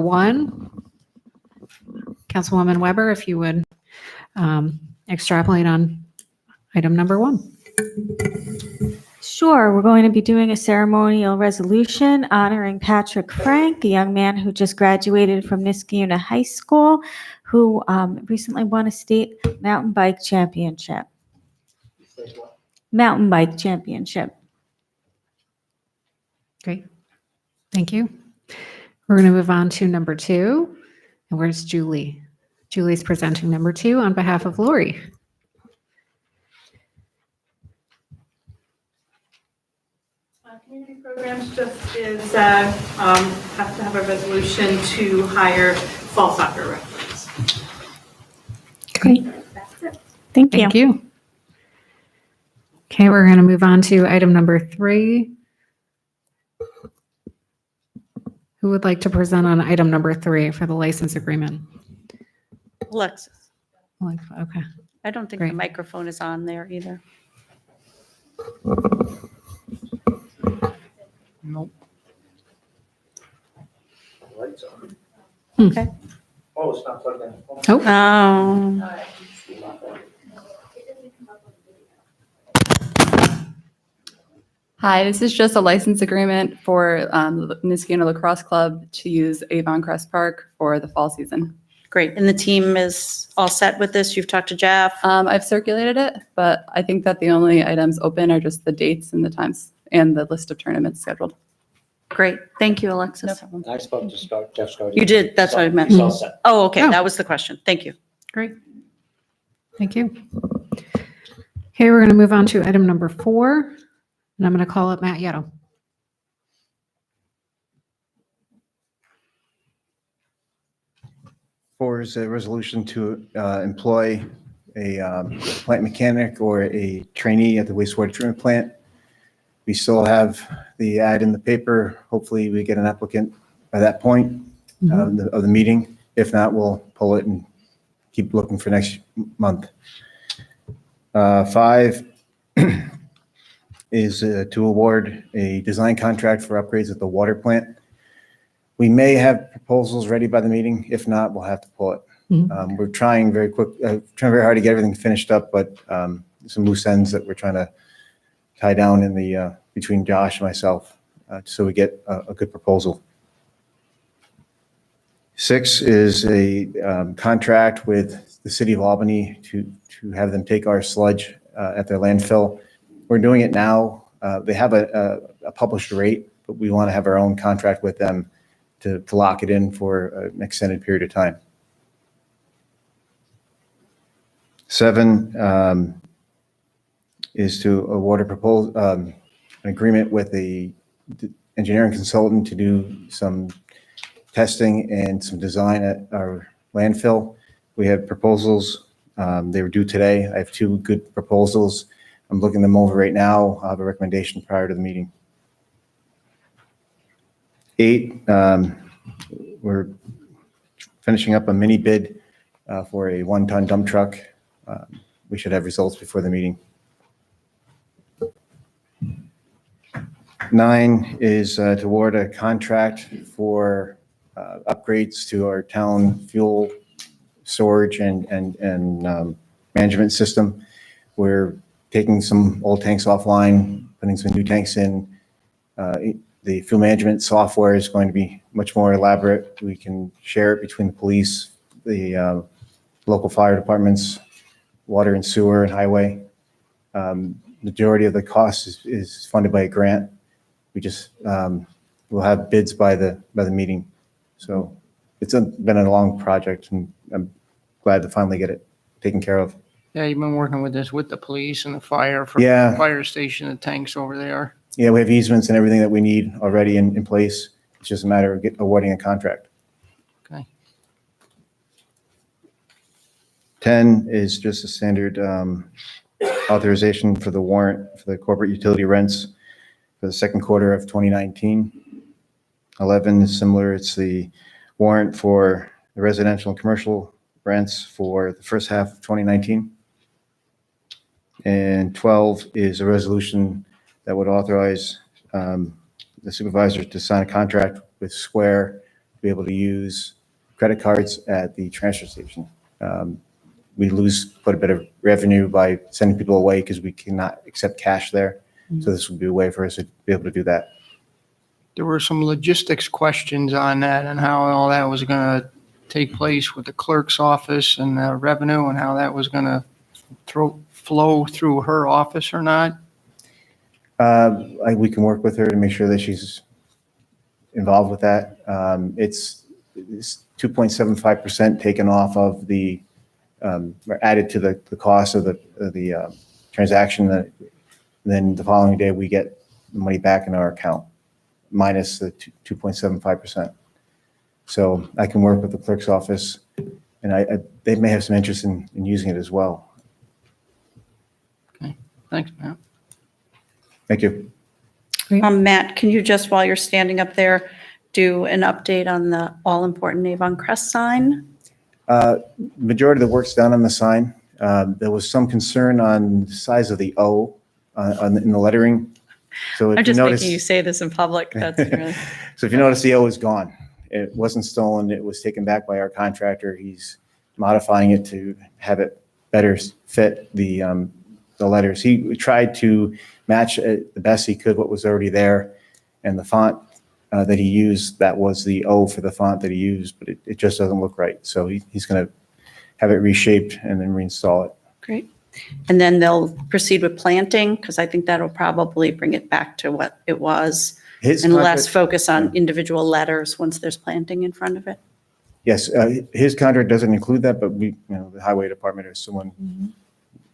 1. Councilwoman Weber, if you would extrapolate on item number 1. Sure, we're going to be doing a ceremonial resolution honoring Patrick Frank, a young man who just graduated from Niskayuna High School, who recently won a state mountain bike championship. Mountain bike championship. Great. Thank you. We're going to move on to number 2. And where's Julie? Julie's presenting number 2 on behalf of Lori. Community programs just is have to have a resolution to hire fall soccer referees. Great. Thank you. Thank you. Okay, we're going to move on to item number 3. Who would like to present on item number 3 for the license agreement? Alexis, Okay. I don't think Great. the microphone is on there either. Nope. Lights on. Okay. Oh, it's not plugged in. Oh, Hi, this is just a license agreement for the Niskayuna Lacrosse Club to use Avon Crest Park for the fall season. Great. And the team is all set with this? You've talked to Jeff? I've circulated it, but I think that the only items open are just the dates and the times and the list of tournaments scheduled. Great. Thank you, No Alexis. problem. I spoke to Jeff Scott. You did. That's what I meant. He's all set. Oh, okay. Oh. That was the question. Thank you. great. Thank you. Okay, we're going to move on to item number 4. And I'm going to call up Matt Yettle. Four is a resolution to employ a plant mechanic or a trainee at the wastewater treatment plant. We still have the ad in the paper. Hopefully we get an applicant by that point of the meeting. If not, we'll pull it and keep looking for next month. 5 is to award a design contract for upgrades at the water plant. We may have proposals ready by the meeting. If not, we'll have to pull it. We're trying very hard to get everything finished up, but some loose ends that we're trying to tie down in the between Josh and myself, so we get a good proposal. 6 is a contract with the city of Albany to have them take our sludge at their landfill. We're doing it now. They have a published rate, but we want to have our own contract with them to lock it in for an extended period of time. 7 is to award an agreement with the engineering consultant to do some testing and some design at our landfill. We have proposals. They were due today. I have 2 good proposals. I'm looking them over right now. I'll have a recommendation prior to the meeting. 8, we're finishing up a mini bid for a 1-ton dump truck. We should have results before the meeting. 9 is to award a contract for upgrades to our town fuel storage and management system. We're taking some old tanks offline, putting some new tanks in. The fuel management software is going to be much more elaborate. We can share it between the police, the local fire departments, water and sewer and highway. Majority of the cost is funded by a grant. We just we'll have bids by the meeting. So it's been a long project, and I'm glad to finally get it taken care of. Yeah, you've been working with this with the police and the fire for Yeah. the fire station, the tanks over there. Yeah, we have easements and everything that we need already in place. It's just a matter of awarding a contract. Okay. 10 is just a standard authorization for the warrant for the corporate utility rents for the second quarter of 2019. 11 is similar. It's the warrant for the residential and commercial rents for the first half of 2019. And 12 is a resolution that would authorize the supervisor to sign a contract with Square to be able to use credit cards at the transfer station. We lose quite a bit of revenue by sending people away because we cannot accept cash there. So this would be a way for us to be able to do that. There were some logistics questions on that and how all that was going to take place with the clerk's office and the revenue and how that was going to flow through her office or not. We can work with her to make sure that she's involved with that. It's 2.75% taken off of the, or added to the cost of the transaction. Then the following day, we get the money back in our account, minus the 2.75%. So I can work with the clerk's office, and they may have some interest in using it as well. Thanks, Matt. Thank you. Matt, can you just, while you're standing up there, do an update on the all-important Avon Crest sign? Majority of the work's done on the sign. There was some concern on the size of the O in the lettering. So if I'm you just notice, making you say this in public. That's really, so if you notice, the O is gone. It wasn't stolen. It was taken back by our contractor. He's modifying it to have it better fit the letters. He tried to match the best he could what was already there, and the font that he used, that was the O for the font that he used, but it just doesn't look right. So he's going to have it reshaped and then reinstall it. great. And then they'll proceed with planting, because I think that'll probably bring it back to what it was, His and less contract- focus on individual letters once there's planting in front of it. Yes, his contract doesn't include that, but the highway department is someone,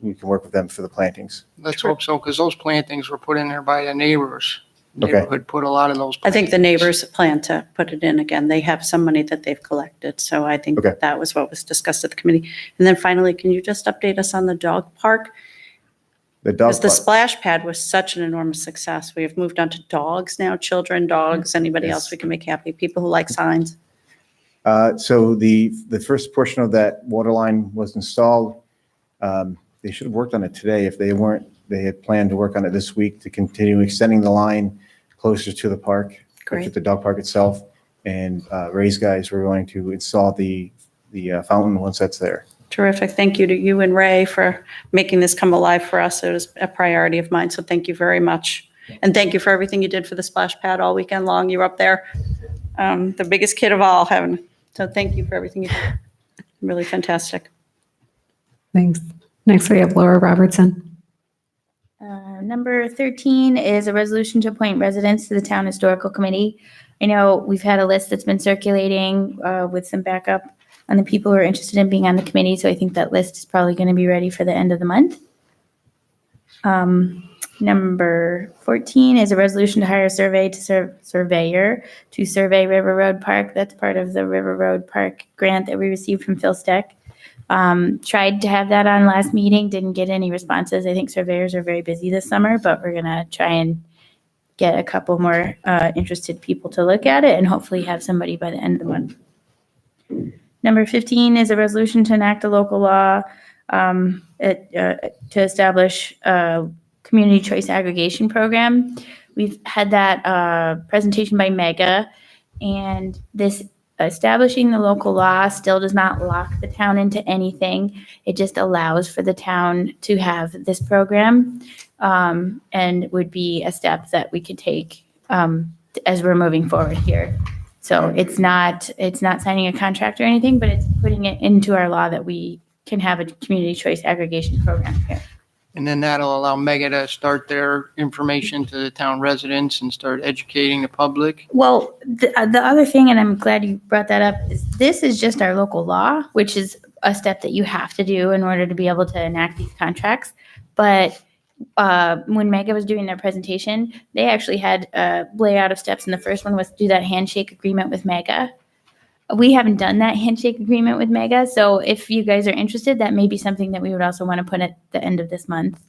we can work with them for the plantings. Let's hope so, because those plantings were put in there by the neighbors. Okay. Neighborhood put a lot of those. I think the plantings. neighbors plan to put it in again. They have some money that they've collected, so I think Okay. that was what was discussed at the committee. And then finally, can you just update us on the dog park? The dog Because the park. splash pad was such an enormous success. We have moved on to dogs now, children, dogs, anybody else Yes. we can make happy, people who like signs. So the first portion of that water line was installed. They should have worked on it today. If they weren't, they had planned to work on it this week to continue extending the line closer to the park, to Great. the dog park itself. And Ray's guys were going to install the fountain once that's there. Terrific. Thank you to you and Ray for making this come alive for us. It was a priority of mine, so thank you very much. And thank you for everything you did for the splash pad all weekend long. You were up there, the biggest kid of all, having. So thank you for everything you did. Really fantastic. Thanks. Next, we have Laura Robertson. Number 13 is a resolution to appoint residents to the Town Historical Committee. I know we've had a list that's been circulating with some backup on the people who are interested in being on the committee, so I think that list is probably going to be ready for the end of the month. Number 14 is a resolution to hire a surveyor to survey River Road Park. That's part of the River Road Park grant that we received from Phil Steck. Tried to have that on last meeting, didn't get any responses. I think surveyors are very busy this summer, but we're gonna try and get a couple more interested people to look at it and hopefully have somebody by the end of the month. Number 15 is a resolution to enact a local law to establish a community choice aggregation program. We've had that presentation by Mega, and this establishing the local law still does not lock the town into anything. It just allows for the town to have this program, and would be a step that we could take as we're moving forward here. So it's not signing a contract or anything, but it's putting it into our law that we can have a community choice aggregation program here. And then that'll allow Mega to start their information to the town residents and start educating the public. Well, the other thing, and I'm glad you brought that up, is this is just our local law, which is a step that you have to do in order to be able to enact these contracts. But when Mega was doing their presentation, they actually had a layout of steps, and the first one was to do that handshake agreement with Mega. We haven't done that handshake agreement with Mega, so if you guys are interested, that may be something that we would also want to put at the end of this month.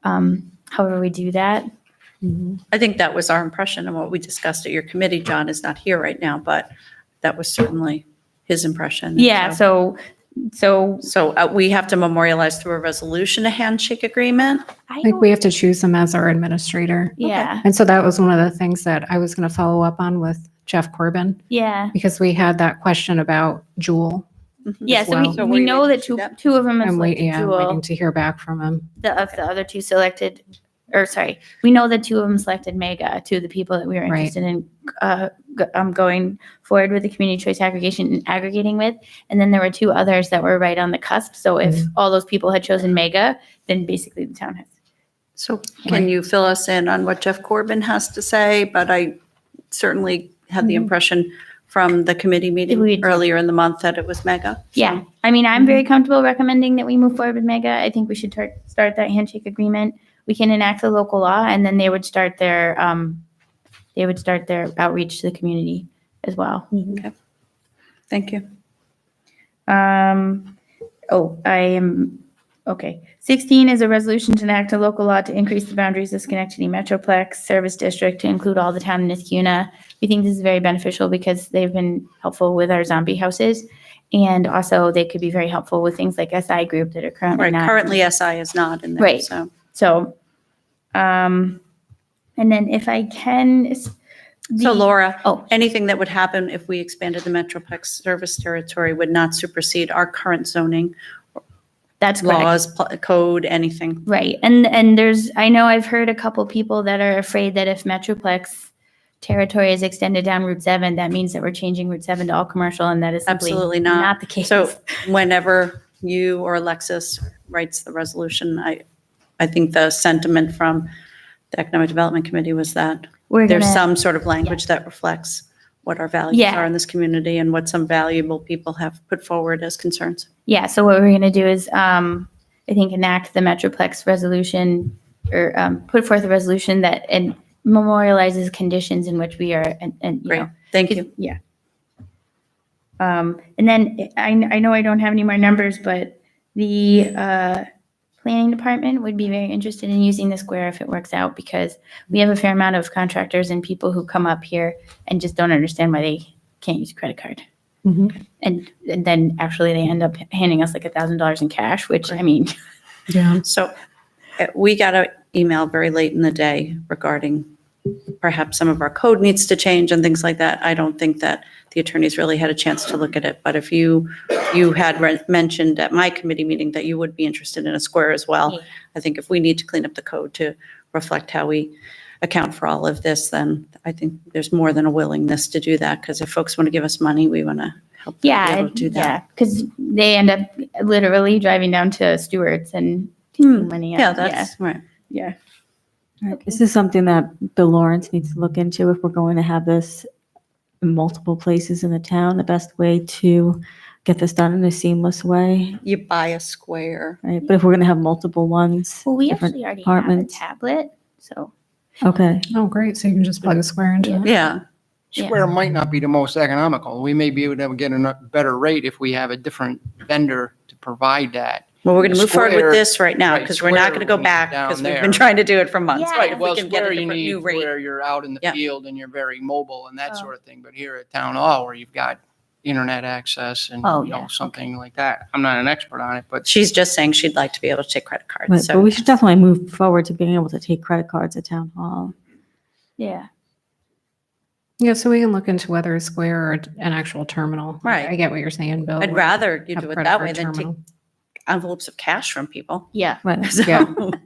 However we do that. I think that was our impression of what we discussed at your committee. John is not here right now, but that was certainly his impression. Yeah, so So we have to memorialize through a resolution, a handshake agreement. I think we have to choose them as our administrator. yeah. And so that was one of the things that I was going to follow up on with Jeff Corbin? Yeah. Because we had that question about Jewel. Yeah, as so well. we, So we we know waiting that to see that? two of them have I'm selected waiting, I'm waiting Jewel. to hear back from him. Of the other two selected, or sorry, we know that two of them selected Mega, two of the people that we were Right. interested in going forward with the community choice aggregation and aggregating with. And then there were two others that were right on the cusp. So if all those people had chosen Mega, then basically the town has. So can you fill us in on what Jeff Corbin has to say? But I certainly had the impression from the committee meeting We'd- earlier in the month that it was mega. So- Yeah, I mean, I'm very comfortable recommending that we move forward with Mega. I think we should start that handshake agreement. We can enact the local law, and then they would start their outreach to the community as well. Thank you. Okay. 16 is a resolution to enact a local law to increase the boundaries of Schenectady Metroplex Service District to include all the town in Niskuna. We think this is very beneficial because they've been helpful with our zombie houses. And also they could be very helpful with things like SI group that are currently Right, not. currently SI is not in there, Right. so. So, and then if I can. So Laura, Oh, anything that would happen if we expanded the Metroplex service territory would not supersede our current zoning, that's correct. laws, code, anything. Right. And I know I've heard a couple people that are afraid that if Metroplex territory is extended down Route 7, that means that we're changing Route 7 to all commercial, and that is simply Absolutely not. not the case. So whenever you or Alexis writes the resolution, I think the sentiment from the Economic Development Committee was that We're there's gonna- some sort of language that reflects what our values Yeah. are in this community and what some valuable people have put forward as concerns. Yeah, so what we're going to do is, I think, enact the Metroplex resolution, or put forth a resolution that and memorializes conditions in which we are, and you Great, know. thank you. Yeah. And then I know I don't have any more numbers, but the planning department would be very interested in using the square if it works out, because we have a fair amount of contractors and people who come up here and just don't understand why they can't use a credit card. Mhm. And then actually they end up handing us like $1,000 in cash, which, I mean, Yeah. So we got an email very late in the day regarding perhaps some of our code needs to change and things like that. I don't think that the attorneys really had a chance to look at it, but if you had mentioned at my committee meeting that you would be interested in a square as well, Yeah. I think if we need to clean up the code to reflect how we account for all of this, then I think there's more than a willingness to do that, because if folks want to give us money, we want to help them be yeah, able to do that. because they end up literally driving down to Stewart's and taking money out. Yeah, that's right. Yeah. This is something that Bill Lawrence needs to look into if we're going to have this in multiple places in the town. The best way to get this done in a seamless way, You buy a square. right? But if we're going to have multiple ones, Well, we different actually already have a departments. tablet, so. Okay. Oh, great. So you can just plug a square into it. Yeah, Yeah. Square might not be the most economical. We may be able to get a better rate if we have a different vendor to provide that. well, we're going to move forward with Square- this right now, right, because we're not square going to go we back, down because we've there. been trying to do it for months. Yeah. But Right, if we well, can get a square you different need new rate. where you're out in the Yeah. field and you're very mobile and that Oh. sort of thing. But here at Town Hall, where you've got internet access and, Oh, you know, yeah, something like that. I'm not an expert on it, but She's just saying she'd like to be able to take credit cards, Right, but so. we should definitely move forward to being able to take credit cards at town hall. Yeah. Yeah, so we can look into whether a square or an actual terminal. Right. I get what you're saying, Bill. I'd rather you Have do it credit that card way than take terminal. envelopes of cash from people. Yeah. Right. So- Yeah.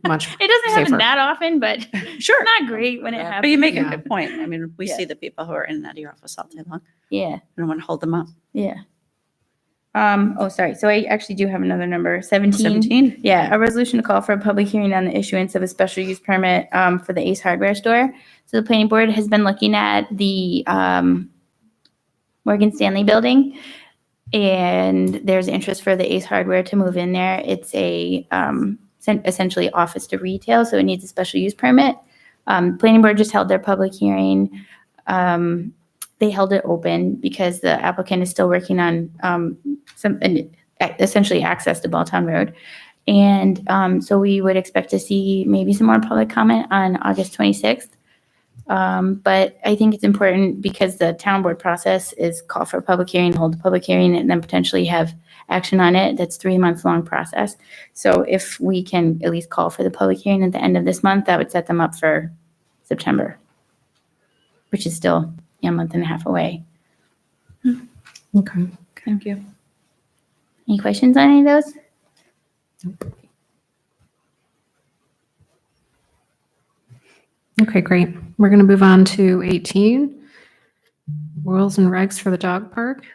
Much. It doesn't happen Safer. that often, but Sure. not great when it But happens. you make a Yeah. good point. I mean, we Yeah. see the people who are in and out of your office all day long. Yeah. I don't want to hold them up. Yeah. Oh, sorry. So I actually do have another number, 17. 17? Yeah, a resolution to call for a public hearing on the issuance of a special use permit for the Ace Hardware store. So the planning board has been looking at the Morgan Stanley building, and there's interest for the Ace Hardware to move in there. It's a essentially office to retail, so it needs a special use permit. Planning board just held their public hearing. They held it open because the applicant is still working on essentially access to Balltown Road. And so we would expect to see maybe some more public comment on August 26th. But I think it's important because the town board process is call for a public hearing, hold a public hearing, and then potentially have action on it. That's 3 months long process. So if we can at least call for the public hearing at the end of this month, that would set them up for September, which is still, a month and a half away. Okay. Thank you. Any questions on any of those? Okay, great. We're going to move on to 18. Rules and regs for the dog park.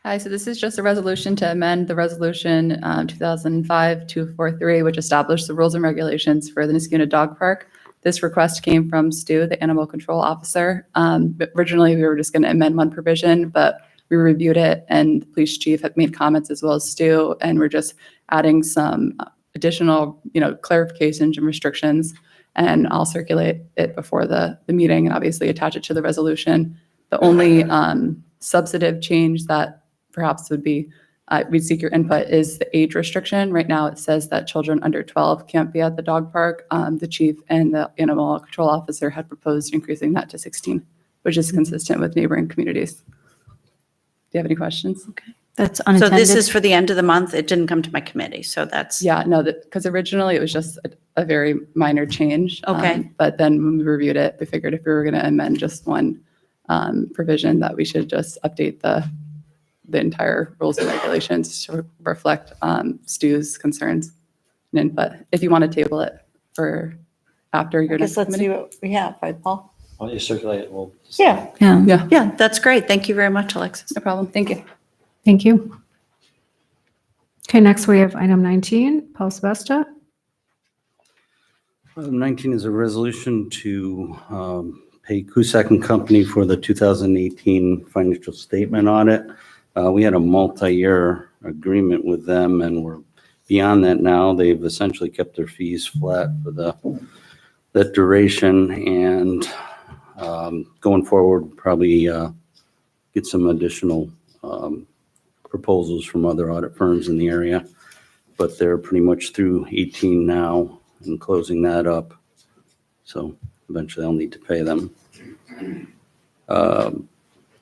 Hi, so this is just a resolution to amend the resolution 2005-243, which established the rules and regulations for the Niskuna Dog Park. This request came from Stu, the animal control officer. But originally, we were just going to amend one provision, but we reviewed it and the police chief had made comments as well as Stu, and we're just adding some additional, clarifications and restrictions. And I'll circulate it before the meeting and obviously attach it to the resolution. The only substantive change that perhaps would be, we'd seek your input, is the age restriction. Right now, it says that children under 12 can't be at the dog park. The chief and the animal control officer had proposed increasing that to 16, which is consistent with neighboring communities. Do you have any questions? Okay. That's So unattended. this is for the end of the month. It didn't come to my committee, so that's. Yeah, no, because originally it was just a very minor change. Okay. But then when we reviewed it, we figured if we were going to amend just one provision, that we should just update the entire rules and regulations to reflect Stu's concerns and input. If you want to table it for after your I next guess let's see committee. what we have, right, Paul? Why don't you circulate it? We'll. Yeah. Yeah. Yeah, that's great. Thank you very much, Alexis. No problem. Thank you. Thank you. Okay, next we have item 19, Paul Sebesta. Item 19 is a resolution to pay Cusack and Company for the 2018 financial statement audit. We had a multi-year agreement with them, and we're beyond that now. They've essentially kept their fees flat for that duration, and going forward, probably get some additional proposals from other audit firms in the area. But they're pretty much through 18 now and closing that up. So eventually I'll need to pay them.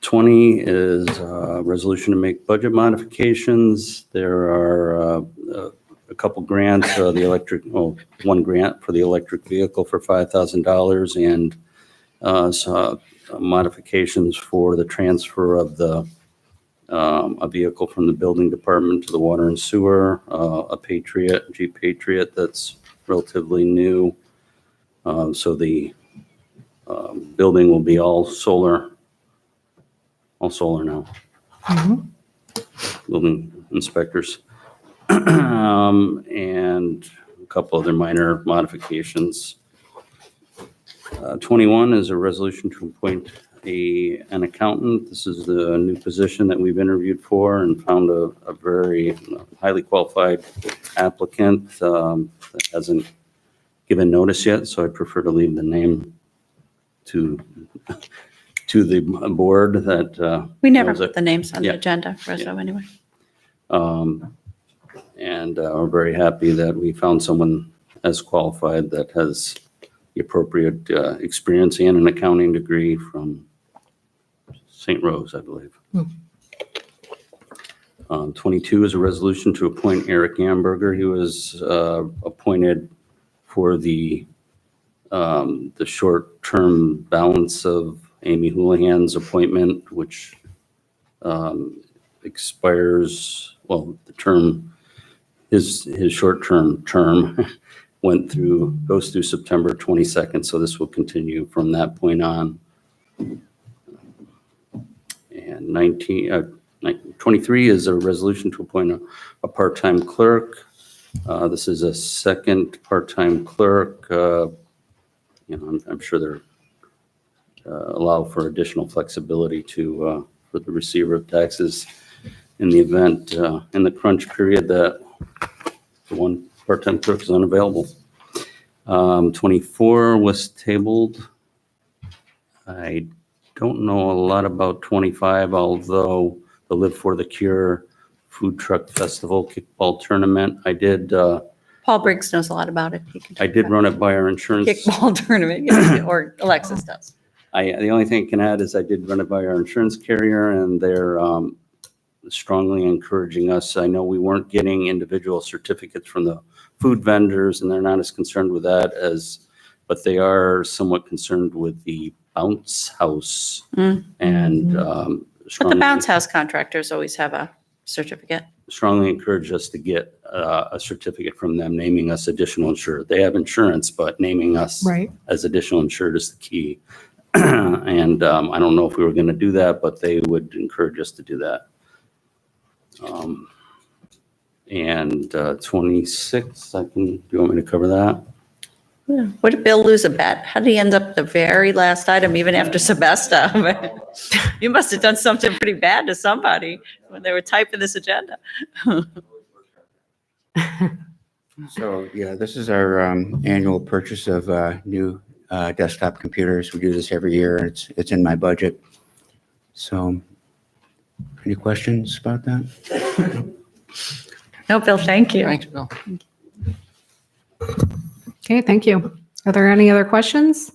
20 is a resolution to make budget modifications. There are a couple grants, one grant for the electric vehicle for $5,000 and so modifications for the transfer of a vehicle from the building department to the water and sewer, a Patriot, Jeep Patriot that's relatively new. So the building will be all solar now. Building inspectors. And a couple other minor modifications. 21 is a resolution to appoint an accountant. This is the new position that we've interviewed for and found a very highly qualified applicant that hasn't given notice yet, so I prefer to leave the name to the board that. We never knows it. put the names on the Yeah. agenda, Rezo, anyway. And we're very happy that we found someone as qualified that has the appropriate experience and an accounting degree from St. Rose, I believe. 22 is a resolution to appoint Eric Amberger. He was appointed for the short-term balance of Amy Houlihan's appointment, which expires, well, the term, his short-term term goes through September 22nd, so this will continue from that point on. And 23 is a resolution to appoint a part-time clerk. This is a second part-time clerk. I'm sure they're allow for additional flexibility for the receiver of taxes in the event, in the crunch period, that the one part-time clerk is unavailable. 24 was tabled. I don't know a lot about 25, although the Live for the Cure Food Truck Festival Kickball Tournament, I did Paul Briggs knows a lot about it. He can talk run it by our insurance. Kickball tournament, yeah, or Alexis does. The only thing I can add is I did run it by our insurance carrier, and they're strongly encouraging us. I know we weren't getting individual certificates from the food vendors, and they're not as concerned with that as but they are somewhat concerned with the bounce house Mm. and But the strongly- bounce house contractors always have a certificate. strongly encourage us to get a certificate from them naming us additional insured. They have insurance, but naming us Right. as additional insured is the key. And I don't know if we were going to do that, but they would encourage us to do that. And 26, do you want me to cover that? What did Bill lose a bet? How did he end up the very last item, even after Sebesta? You must have done something pretty bad to somebody when they were typing this agenda. So, yeah, this is our annual purchase of new desktop computers. We do this every year, and it's in my budget. So, any questions about that? No, Bill, thank you. Thanks, Bill. Okay, thank you. Are there any other questions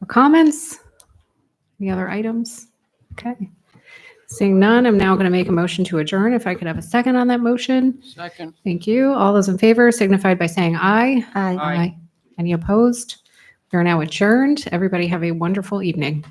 or comments? Any other items? Okay. Seeing none, I'm now going to make a motion to adjourn. If I could have a second on that motion. Second. Thank you. All those in favor signified by saying aye. Aye. Aye. Any opposed? We are now adjourned. Everybody have a wonderful evening.